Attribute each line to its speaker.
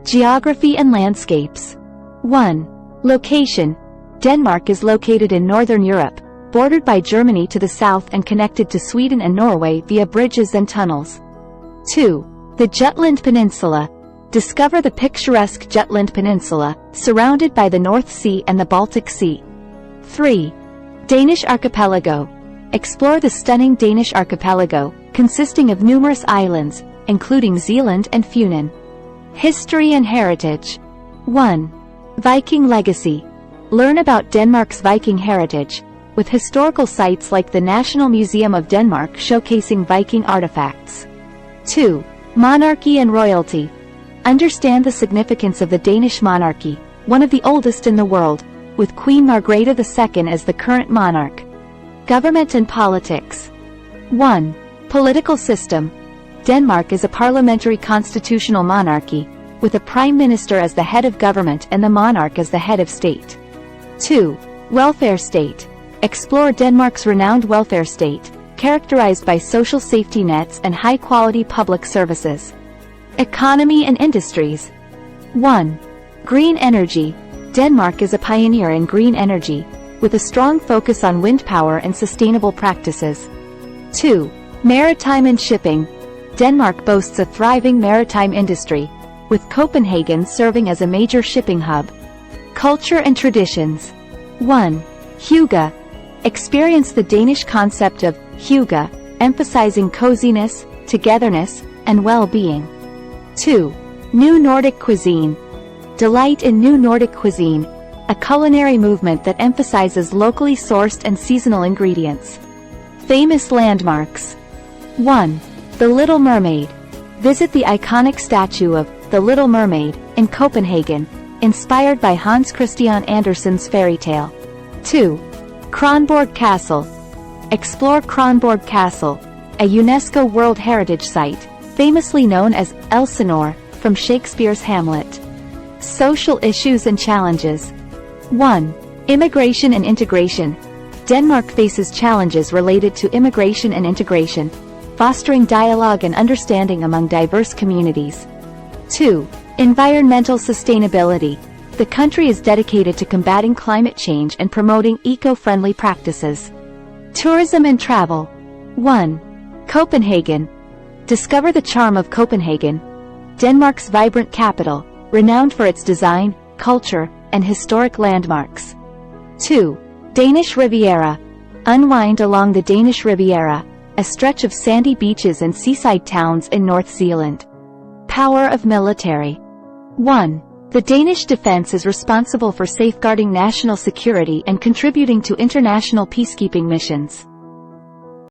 Speaker 1: Geography and landscapes. 1. Location. Denmark is located in northern Europe, bordered by Germany to the south and connected to Sweden and Norway via bridges and tunnels. 2. The Jutland Peninsula. Discover the picturesque Jutland Peninsula, surrounded by the North Sea and the Baltic Sea. 3. Danish Archipelago. Explore the stunning Danish archipelago, consisting of numerous islands, including Zealand and Funen. History and heritage. 1. Viking legacy. Learn about Denmark's Viking heritage, with historical sites like the National Museum of Denmark showcasing Viking artifacts. 2. Monarchy and royalty. Understand the significance of the Danish monarchy, one of the oldest in the world, with Queen Margrethe II as the current monarch. Government and politics. 1. Political system. Denmark is a parliamentary constitutional monarchy, with a prime minister as the head of government and the monarch as the head of state. 2. Welfare state. Explore Denmark's renowned welfare state, characterized by social safety nets and high-quality public services. Economy and industries. 1. Green energy. Denmark is a pioneer in green energy, with a strong focus on wind power and sustainable practices. 2. Maritime and shipping. Denmark boasts a thriving maritime industry, with Copenhagen serving as a major shipping hub. Culture and traditions. 1. Hygge. Experience the Danish concept of hygge, emphasizing coziness, togetherness, and well-being. 2. New Nordic cuisine. Delight in new Nordic cuisine, a culinary movement that emphasizes locally sourced and seasonal ingredients. Famous landmarks. 1. The Little Mermaid. Visit the iconic statue of The Little Mermaid in Copenhagen, inspired by Hans Christian Andersen's fairy tale. 2. Kronborg Castle. Explore Kronborg Castle, a UNESCO World Heritage Site, famously known as Elsinore, from Shakespeare's Hamlet. Social issues and challenges. 1. Immigration and integration. Denmark faces challenges related to immigration and integration, fostering dialogue and understanding among diverse communities. 2. Environmental sustainability. The country is dedicated to combating climate change and promoting eco-friendly practices. Tourism and travel. 1. Copenhagen. Discover the charm of Copenhagen, Denmark's vibrant capital, renowned for its design, culture, and historic landmarks. 2. Danish Riviera. Unwind along the Danish Riviera, a stretch of sandy beaches and seaside towns in North Zealand. Power of military. 1. The Danish defense is responsible for safeguarding national security and contributing to international peacekeeping missions.